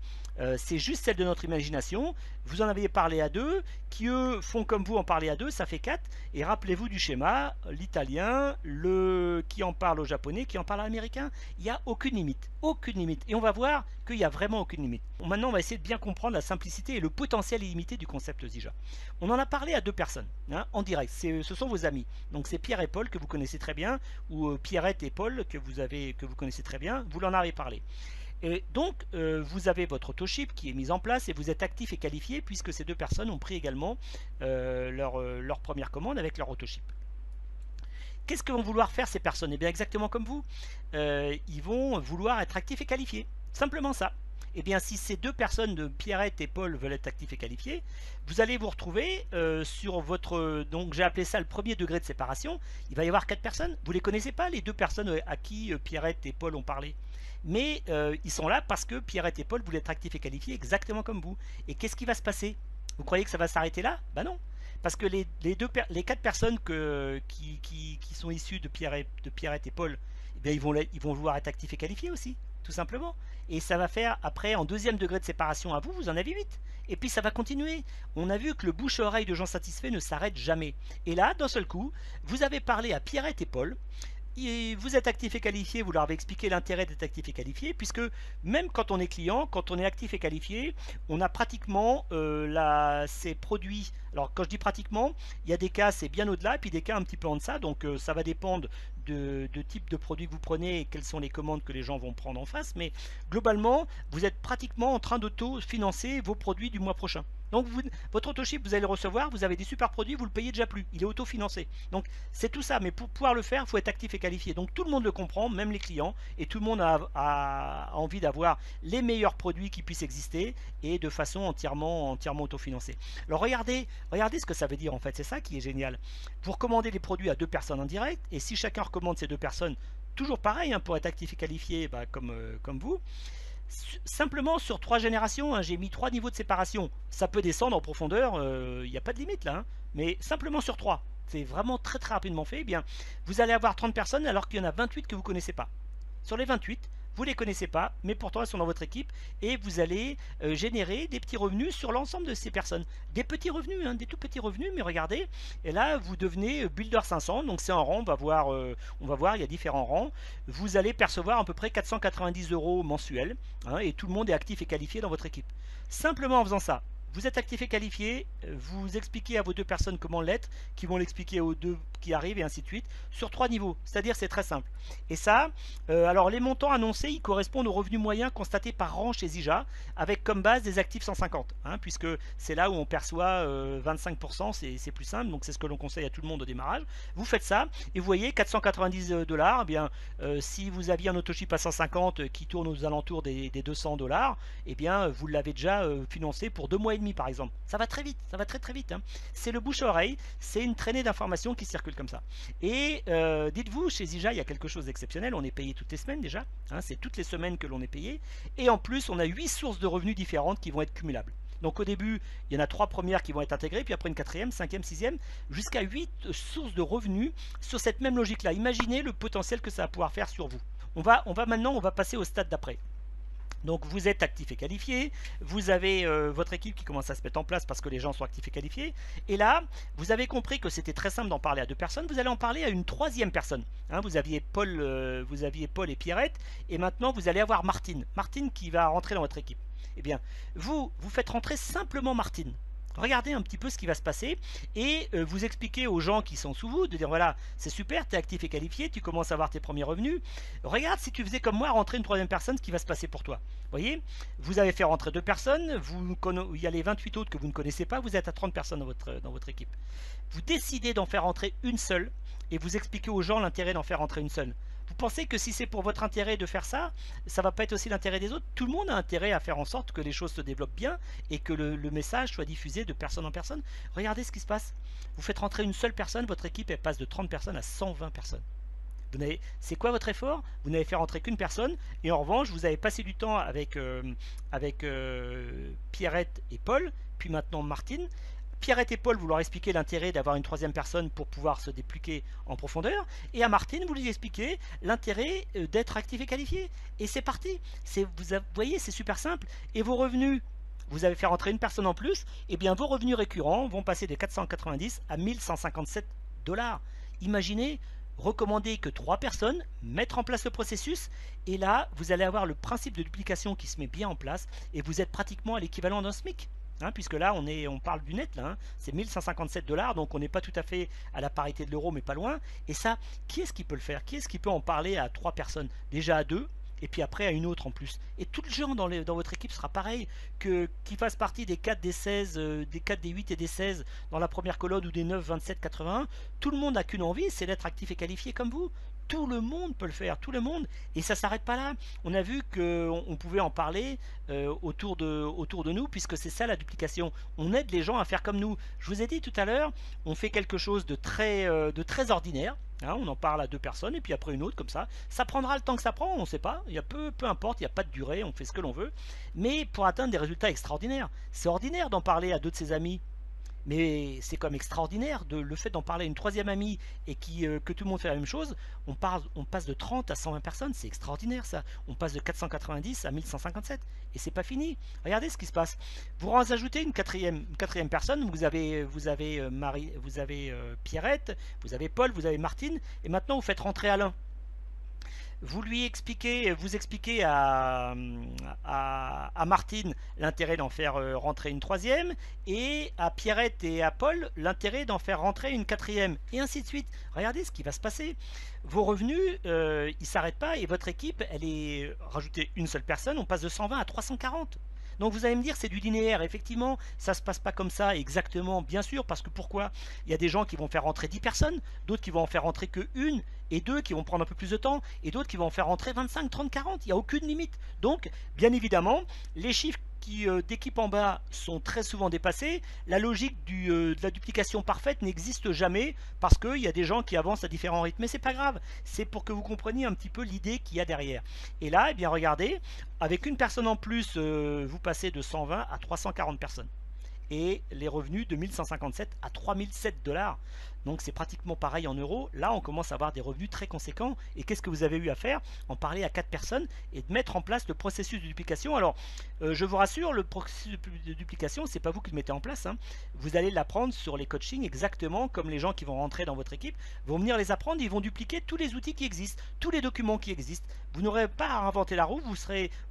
C'est juste celle de notre imagination. Vous en avez parlé à 2, qui eux font comme vous en parler à 2, ça fait 4. Et rappelez-vous du schéma, l'italien, le qui en parle au japonais, qui en parle à l'américain. Il n'y a aucune limite, aucune limite. Et on va voir qu'il n'y a vraiment aucune limite. Maintenant on va essayer de bien comprendre la simplicité et le potentiel illimité du concept Zija. On en a parlé à 2 personnes en direct. Ce sont vos amis. Donc c'est Pierre et Paul que vous connaissez très bien, ou Pierrette et Paul que vous connaissez très bien. Vous en avez parlé. Et donc vous avez votre autoship qui est mis en place et vous êtes actif et qualifié puisque ces 2 personnes ont pris également leur première commande avec leur autoship. Qu'est-ce que vont vouloir faire ces personnes? Eh bien exactement comme vous. Ils vont vouloir être actifs et qualifiés. Simplement ça. Eh bien, si ces 2 personnes de Pierrette et Paul veulent être actifs et qualifiés, vous allez vous retrouver sur votre... Donc, j'ai appelé ça le premier degré de séparation. Il va y avoir 4 personnes. Vous ne les connaissez pas, les 2 personnes à qui Pierrette et Paul ont parlé. Mais ils sont là parce que Pierrette et Paul voulaient être actifs et qualifiés exactement comme vous. Et qu'est-ce qui va se passer? Vous croyez que ça va s'arrêter là? Ben non. Parce que les 4 personnes qui sont issues de Pierrette et Paul, eh bien, ils vont vouloir être actifs et qualifiés aussi, tout simplement. Et ça va faire, après, en 2e degré de séparation à vous, vous en avez 8. Et puis ça va continuer. On a vu que le bouche-oreille de gens satisfaits ne s'arrête jamais. Et là, d'un seul coup, vous avez parlé à Pierrette et Paul. Et vous êtes actif et qualifié, vous leur avez expliqué l'intérêt d'être actif et qualifié, puisque même quand on est client, quand on est actif et qualifié, on a pratiquement ces produits. Alors quand je dis pratiquement, il y a des cas c'est bien au-delà, et puis des cas un petit peu en deçà, donc ça va dépendre de type de produit que vous prenez et quelles sont les commandes que les gens vont prendre en face, mais globalement, vous êtes pratiquement en train d'auto-financer vos produits du mois prochain. Donc votre autoship, vous allez le recevoir, vous avez des super produits, vous le payez déjà plus, il est autofinancé. Donc c'est tout ça, mais pour pouvoir le faire, il faut être actif et qualifié. Donc tout le monde le comprend, même les clients, et tout le monde a envie d'avoir les meilleurs produits qui puissent exister et de façon entièrement autofinancée. Alors regardez ce que ça veut dire en fait, c'est ça qui est génial. Vous recommandez des produits à deux personnes en direct, et si chacun recommande ces deux personnes, toujours pareil, hein, pour être actif et qualifié, bah, comme vous, simplement sur 3 générations, hein, j'ai mis 3 niveaux de séparation. Ça peut descendre en profondeur, il n'y a pas de limite là, hein, mais simplement sur 3. C'est vraiment très très rapidement fait. Eh bien, vous allez avoir 30 personnes alors qu'il y en a 28 que vous ne connaissez pas. Sur les 28, vous ne les connaissez pas, mais pourtant elles sont dans votre équipe et vous allez générer des petits revenus sur l'ensemble de ces personnes. Des petits revenus, hein, des tout petits revenus, mais regardez, et là vous devenez Builder 500, donc c'est un rang, on va voir, il y a différents rangs. Vous allez percevoir à peu près 490 € mensuels, hein, et tout le monde est actif et qualifié dans votre équipe. Simplement en faisant ça, vous êtes actif et qualifié, vous expliquez à vos deux personnes comment l'être, qui vont l'expliquer aux deux qui arrivent et ainsi de suite, sur 3 niveaux. C'est-à-dire c'est très simple. Et ça, alors les montants annoncés, ils correspondent aux revenus moyens constatés par rang chez Zija, avec comme base des actifs 150, hein, puisque c'est là où on perçoit 25%, c'est plus simple, donc c'est ce que l'on conseille à tout le monde au démarrage. Vous faites ça, et vous voyez 490 $, eh bien, si vous aviez un autoship à 150 qui tourne aux alentours des 200 $, eh bien, vous l'avez déjà financé pour 2 mois et demi par exemple. Ça va très vite, ça va très très vite, hein. C'est le bouche à oreille, c'est une traînée d'informations qui circule comme ça. Et dites-vous, chez Zija, il y a quelque chose d'exceptionnel, on est payé toutes les semaines déjà, hein, c'est toutes les semaines que l'on est payé, et en plus on a 8 sources de revenus différentes qui vont être cumulables. Donc au début, il y en a 3 premières qui vont être intégrées, puis après une quatrième, cinquième, sixième, jusqu'à 8 sources de revenus sur cette même logique-là. Imaginez le potentiel que ça va pouvoir faire sur vous. Maintenant, on va passer au stade d'après. Donc vous êtes actif et qualifié, vous avez votre équipe qui commence à se mettre en place parce que les gens sont actifs et qualifiés. Et là, vous avez compris que c'était très simple d'en parler à 2 personnes, vous allez en parler à une 3e personne. Hein, vous aviez Paul et Pierrette, et maintenant vous allez avoir Martine. Martine qui va rentrer dans votre équipe. Eh bien, vous faites rentrer simplement Martine. Regardez un petit peu ce qui va se passer et vous expliquez aux gens qui sont sous vous de dire voilà, c'est super, tu es actif et qualifié, tu commences à avoir tes premiers revenus. Regarde, si tu faisais comme moi, rentrer une 3e personne, ce qui va se passer pour toi. Vous voyez, vous avez fait rentrer 2 personnes, il y a les 28 autres que vous ne connaissez pas, vous êtes à 30 personnes dans votre équipe. Vous décidez d'en faire rentrer une seule et vous expliquez aux gens l'intérêt d'en faire rentrer une seule. Vous pensez que si c'est pour votre intérêt de faire ça, ça va pas être aussi l'intérêt des autres? Tout le monde a intérêt à faire en sorte que les choses se développent bien et que le message soit diffusé de personne en personne. Regardez ce qui se passe. Vous faites rentrer une seule personne, votre équipe elle passe de 30 personnes à 120 personnes. C'est quoi votre effort? Vous n'avez fait rentrer qu'une personne et en revanche vous avez passé du temps avec Pierrette et Paul, puis maintenant Martine. Pierrette et Paul, vous leur expliquez l'intérêt d'avoir une 3e personne pour pouvoir se dépliquer en profondeur. Et à Martine, vous lui expliquez l'intérêt d'être actif et qualifié. Et c'est parti. Vous voyez, c'est super simple. Et vos revenus, vous avez fait rentrer une personne en plus, et bien vos revenus récurrents vont passer de 490 à 1157 $. Imaginez, recommander que 3 personnes, mettre en place le processus, et là, vous allez avoir le principe de duplication qui se met bien en place, et vous êtes pratiquement à l'équivalent d'un SMIC. Hein, puisque là on parle du net, hein, c'est 1157 $, donc on n'est pas tout à fait à la parité de l'euro mais pas loin. Et ça, qui est-ce qui peut le faire? Qui est-ce qui peut en parler à 3 personnes? Déjà à 2 et puis après à une autre en plus. Et tout le gens dans votre équipe sera pareil, qui fasse partie des 4, des 16, des 4, des 8 et des 16 dans la première colonne ou des 9, 27, 81. Tout le monde n'a qu'une envie, c'est d'être actif et qualifié comme vous. Tout le monde peut le faire, tout le monde. Et ça ne s'arrête pas là. On a vu qu'on pouvait en parler autour de nous, puisque c'est ça la duplication. On aide les gens à faire comme nous. Je vous ai dit tout à l'heure, on fait quelque chose de très ordinaire. Hein, on en parle à 2 personnes et puis après une autre comme ça. Ça prendra le temps que ça prend, on ne sait pas. Il y a peu importe, il n'y a pas de durée, on fait ce que l'on veut. Mais pour atteindre des résultats extraordinaires, c'est ordinaire d'en parler à 2 de ses amis. Mais c'est comme extraordinaire le fait d'en parler à une 3e amie et que tout le monde fait la même chose. On passe de 30 à 120 personnes, c'est extraordinaire ça. On passe de 490 à 1157 et c'est pas fini. Regardez ce qui se passe. Vous ajoutez une quatrième personne. Vous avez Pierrette, vous avez Paul, vous avez Martine et maintenant vous faites rentrer Alain. Vous expliquez à Martine l'intérêt d'en faire rentrer une 3e et à Pierrette et à Paul l'intérêt d'en faire rentrer une 4e et ainsi de suite. Regardez ce qui va se passer. Vos revenus, ils ne s'arrêtent pas et votre équipe, elle est rajoutée une seule personne, on passe de 120 à 340. Donc vous allez me dire c'est du linéaire. Effectivement, ça ne se passe pas comme ça exactement, bien sûr, parce que pourquoi? Il y a des gens qui vont faire rentrer 10 personnes, d'autres qui vont en faire rentrer que une et deux qui vont prendre un peu plus de temps, et d'autres qui vont en faire rentrer 25, 30, 40. Il n'y a aucune limite. Donc, bien évidemment, les chiffres d'équipe en bas sont très souvent dépassés. La logique de la duplication parfaite n'existe jamais parce qu'il y a des gens qui avancent à différents rythmes. Mais c'est pas grave, c'est pour que vous compreniez un petit peu l'idée qu'il y a derrière. Et là, eh bien regardez, avec une personne en plus, vous passez de 120 à 340 personnes. Et les revenus de 1157 à 3007 $. Donc c'est pratiquement pareil en euros. Là, on commence à avoir des revenus très conséquents. Et qu'est-ce que vous avez eu à faire? En parler à 4 personnes et de mettre en place le processus de duplication. Alors, je vous rassure, le processus de duplication, c'est pas vous qui le mettez en place, hein. Vous allez l'apprendre sur les coachings exactement comme les gens qui vont rentrer dans votre équipe vont venir les apprendre. Ils vont dupliquer tous les outils qui existent, tous les documents qui existent. Vous n'aurez pas à inventer la roue,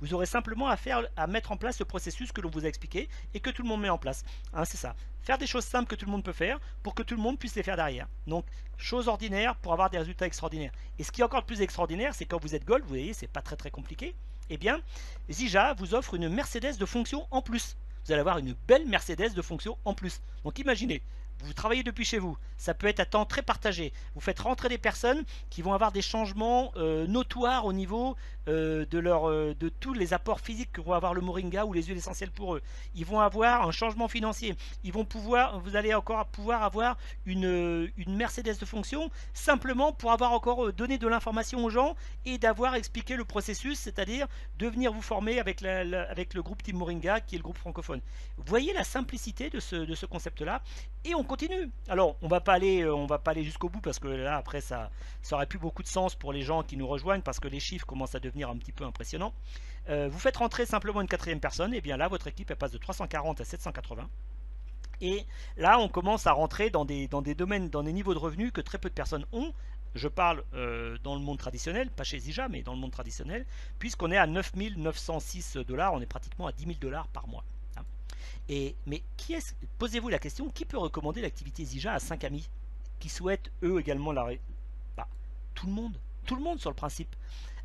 vous aurez simplement à mettre en place le processus que l'on vous a expliqué et que tout le monde met en place. Hein, c'est ça. Faire des choses simples que tout le monde peut faire pour que tout le monde puisse les faire derrière. Donc, chose ordinaire pour avoir des résultats extraordinaires. Et ce qui est encore plus extraordinaire, c'est quand vous êtes Gold, vous voyez, c'est pas très compliqué. Eh bien, Zija vous offre une Mercedes de fonction en plus. Vous allez avoir une belle Mercedes de fonction en plus. Donc imaginez, vous travaillez depuis chez vous, ça peut être à temps très partagé. Vous faites rentrer des personnes qui vont avoir des changements notoires au niveau de tous les apports physiques que vont avoir le moringa ou les huiles essentielles pour eux. Ils vont avoir un changement financier. Vous allez encore pouvoir avoir une Mercedes de fonction simplement pour avoir encore donné de l'information aux gens et d'avoir expliqué le processus, c'est-à-dire de venir vous former avec le groupe Team Moringa qui est le groupe francophone. Vous voyez la simplicité de ce concept-là et on continue. Alors, on va pas aller jusqu'au bout parce que là, après, ça aurait plus beaucoup de sens pour les gens qui nous rejoignent parce que les chiffres commencent à devenir un petit peu impressionnants. Vous faites rentrer simplement une quatrième personne, et bien là, votre équipe, elle passe de 340 à 780. Et là, on commence à rentrer dans des domaines, dans des niveaux de revenus que très peu de personnes ont. Je parle dans le monde traditionnel, pas chez Zija, mais dans le monde traditionnel, puisqu'on est à 9 906 $, on est pratiquement à 10 000 $ par mois. Mais posez-vous la question, qui peut recommander l'activité Zija à 5 amis qui souhaitent eux également bah, tout le monde sur le principe.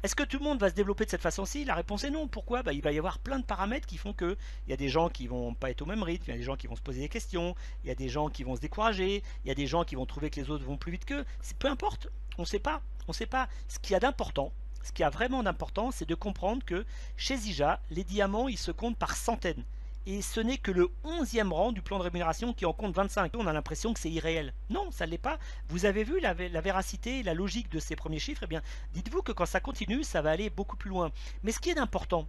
Est-ce que tout le monde va se développer de cette façon-ci? La réponse est non. Pourquoi? Il va y avoir plein de paramètres qui font que il y a des gens qui vont pas être au même rythme, il y a des gens qui vont se poser des questions, il y a des gens qui vont se décourager, il y a des gens qui vont trouver que les autres vont plus vite qu'eux. Peu importe, on ne sait pas. Ce qu'il y a d'important, ce qui a vraiment d'important, c'est de comprendre que chez Zija, les diamants, ils se comptent par centaines. Et ce n'est que le 11e rang du plan de rémunération qui en compte 25. On a l'impression que c'est irréel. Non, ça ne l'est pas. Vous avez vu la véracité et la logique de ces premiers chiffres. Eh bien, dites-vous que quand ça continue, ça va aller beaucoup plus loin. Mais ce qui est important,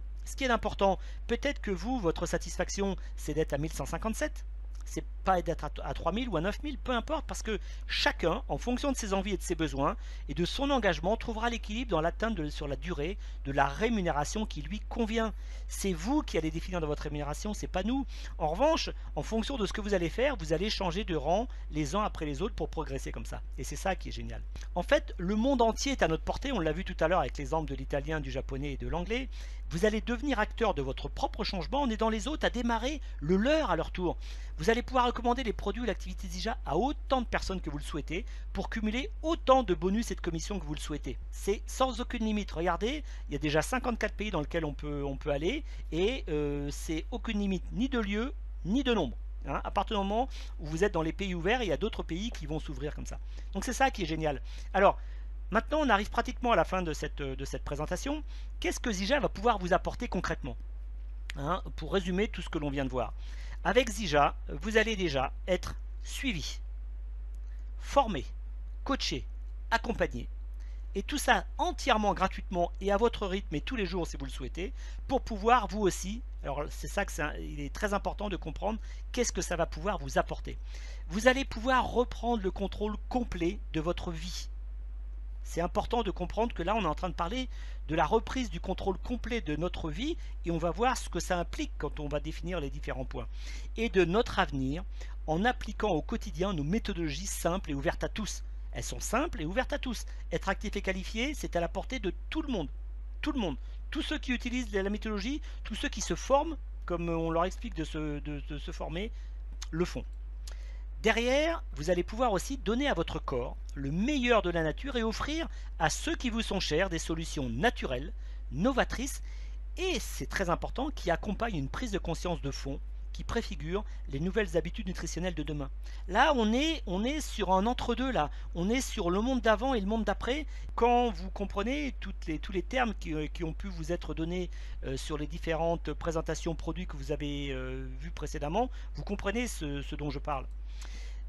peut-être que vous, votre satisfaction, c'est d'être à 1157. C'est pas d'être à 3000 ou à 9000, peu importe, parce que chacun, en fonction de ses envies et de ses besoins et de son engagement, trouvera l'équilibre dans l'atteinte sur la durée de la rémunération qui lui convient. C'est vous qui allez définir dans votre rémunération, c'est pas nous. En revanche, en fonction de ce que vous allez faire, vous allez changer de rang les uns après les autres pour progresser comme ça. Et c'est ça qui est génial. En fait, le monde entier est à notre portée, on l'a vu tout à l'heure avec l'exemple de l'italien, du japonais et de l'anglais. Vous allez devenir acteur de votre propre changement en aidant les autres à démarrer le leur à leur tour. Vous allez pouvoir recommander les produits ou l'activité Zija à autant de personnes que vous le souhaitez pour cumuler autant de bonus et de commissions que vous le souhaitez. C'est sans aucune limite. Regardez, il y a déjà 54 pays dans lesquels on peut aller et c'est aucune limite ni de lieu ni de nombre. Hein, à partir du moment où vous êtes dans les pays ouverts, il y a d'autres pays qui vont s'ouvrir comme ça. Donc c'est ça qui est génial. Alors, maintenant, on arrive pratiquement à la fin de cette présentation. Qu'est-ce que Zija va pouvoir vous apporter concrètement, hein, pour résumer tout ce que l'on vient de voir. Avec Zija, vous allez déjà être suivi, formé, coaché, accompagné. Et tout ça entièrement gratuitement et à votre rythme et tous les jours si vous le souhaitez, pour pouvoir vous aussi, alors c'est ça il est très important de comprendre qu'est-ce que ça va pouvoir vous apporter. Vous allez pouvoir reprendre le contrôle complet de votre vie. C'est important de comprendre que là, on est en train de parler de la reprise du contrôle complet de notre vie et on va voir ce que ça implique quand on va définir les différents points. Et de notre avenir en appliquant au quotidien nos méthodologies simples et ouvertes à tous. Elles sont simples et ouvertes à tous. Être actif et qualifié, c'est à la portée de tout le monde. Tout le monde. Tous ceux qui utilisent la méthodologie, tous ceux qui se forment, comme on leur explique de se former, le font. Derrière, vous allez pouvoir aussi donner à votre corps le meilleur de la nature et offrir à ceux qui vous sont chers des solutions naturelles, novatrices et c'est très important, qui accompagne une prise de conscience de fond qui préfigure les nouvelles habitudes nutritionnelles de demain. Là, on est sur un entre-deux, là. On est sur le monde d'avant et le monde d'après. Quand vous comprenez tous les termes qui ont pu vous être donnés sur les différentes présentations produits que vous avez vues précédemment, vous comprenez ce dont je parle.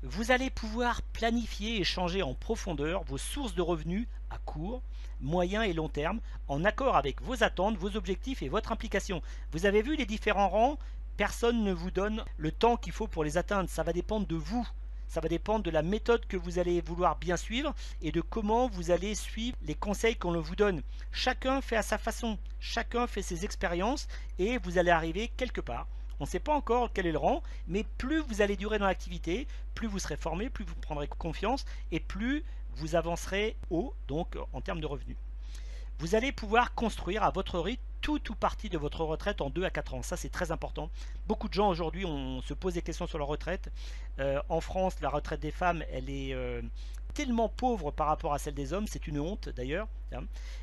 Vous allez pouvoir planifier et changer en profondeur vos sources de revenus à court, moyen et long terme, en accord avec vos attentes, vos objectifs et votre implication. Vous avez vu les différents rangs, personne ne vous donne le temps qu'il faut pour les atteindre, ça va dépendre de vous. Ça va dépendre de la méthode que vous allez vouloir bien suivre et de comment vous allez suivre les conseils qu'on vous donne. Chacun fait à sa façon, chacun fait ses expériences et vous allez arriver quelque part. On ne sait pas encore quel est le rang, mais plus vous allez durer dans l'activité, plus vous serez formé, plus vous prendrez confiance et plus vous avancerez haut, donc en termes de revenus. Vous allez pouvoir construire à votre rythme tout ou partie de votre retraite en 2 à 4 ans. Ça, c'est très important. Beaucoup de gens aujourd'hui se posent des questions sur leur retraite. En France, la retraite des femmes, elle est tellement pauvre par rapport à celle des hommes. C'est une honte d'ailleurs.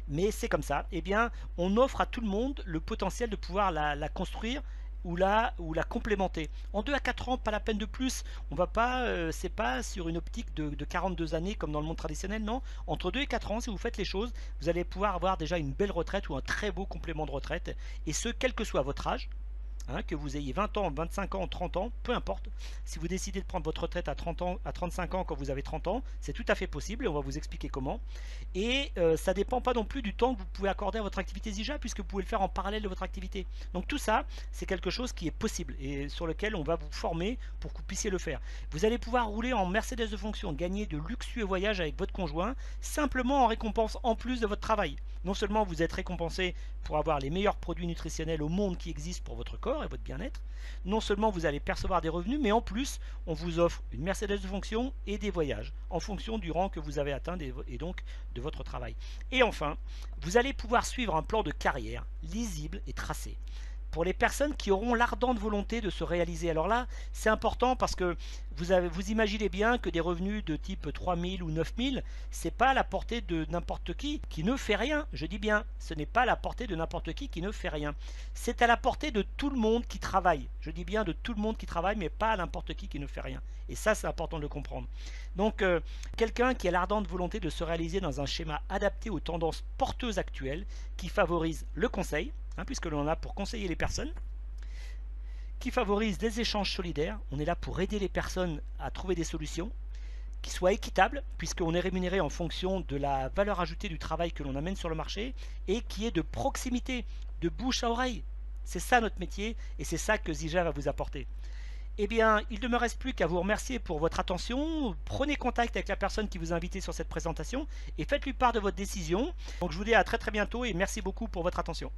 Mais c'est comme ça. Eh bien, on offre à tout le monde le potentiel de pouvoir la construire ou la complémenter. En 2 à 4 ans, pas la peine de plus. On va pas, c'est pas sur une optique de 42 années comme dans le monde traditionnel, non. Entre 2 et 4 ans, si vous faites les choses, vous allez pouvoir avoir déjà une belle retraite ou un très beau complément de retraite. Et ce, quel que soit votre âge. Que vous ayez 20 ans, 25 ans, 30 ans, peu importe. Si vous décidez de prendre votre retraite à 30 ans, à 35 ans quand vous avez 30 ans, c'est tout à fait possible et on va vous expliquer comment. Et ça ne dépend pas non plus du temps que vous pouvez accorder à votre activité ZIJA puisque vous pouvez le faire en parallèle de votre activité. Donc tout ça, c'est quelque chose qui est possible et sur lequel on va vous former pour que vous puissiez le faire. Vous allez pouvoir rouler en Mercedes de fonction, gagner de luxueux voyages avec votre conjoint, simplement en récompense en plus de votre travail. Non seulement vous êtes récompensé pour avoir les meilleurs produits nutritionnels au monde qui existent pour votre corps et votre bien-être, non seulement vous allez percevoir des revenus, mais en plus, on vous offre une Mercedes de fonction et des voyages en fonction du rang que vous avez atteint et donc de votre travail. Et enfin, vous allez pouvoir suivre un plan de carrière lisible et tracé pour les personnes qui auront l'ardente volonté de se réaliser. Alors là, c'est important parce que vous imaginez bien que des revenus de type 3000 ou 9000, c'est pas à la portée de n'importe qui ne fait rien. Je dis bien, ce n'est pas à la portée de n'importe qui ne fait rien. C'est à la portée de tout le monde qui travaille. Je dis bien de tout le monde qui travaille, mais pas à n'importe qui ne fait rien. Et ça, c'est important de le comprendre. Donc, quelqu'un qui a l'ardente volonté de se réaliser dans un schéma adapté aux tendances porteuses actuelles, qui favorise le conseil, puisque l'on est là pour conseiller les personnes, qui favorise des échanges solidaires, on est là pour aider les personnes à trouver des solutions, qui soient équitables, puisqu'on est rémunéré en fonction de la valeur ajoutée du travail que l'on amène sur le marché, et qui est de proximité, de bouche à oreille. C'est ça notre métier, et c'est ça que ZIJA va vous apporter. Eh bien, il ne me reste plus qu'à vous remercier pour votre attention. Prenez contact avec la personne qui vous a invité sur cette présentation et faites-lui part de votre décision. Donc je vous dis à très bientôt et merci beaucoup pour votre attention.